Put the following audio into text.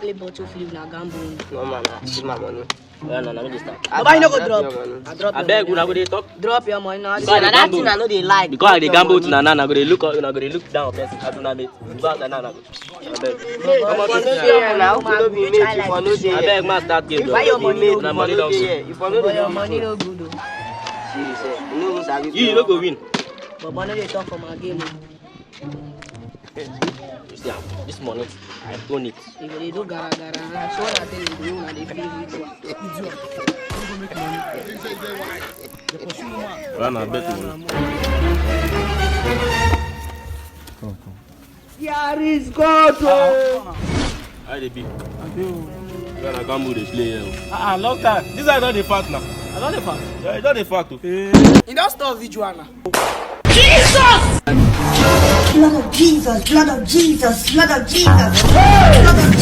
play bottle flip na gamble. No man, see my money. Well, no, let me start. Baba, you no go drop. I Drop. I beg, una go dey talk. Drop your money now. Because that thing I know they like. Because I dey gamble to Nana, I go dey look up, I go dey look down on person. I do not mate. Go out and Nana. I beg. Come on, no dey now. If no be mate, if no dey. I beg, man, start game. Buy your money, If no money don't dey, if no dey, your money no good. serious. You know sabi. You no go win. Baba no dey talk for my game. You see, this money, I own it. If they do gara, so what I tell you, do na dey feel it. Run a bet money. Come. Here is God. How they be? You gonna gamble they play here. Long time. This is not the fact now. I don't the fact. Yeah, it's not the fact. In that store visual now. Blood of Jesus, blood of Jesus, blood of Jesus, blood of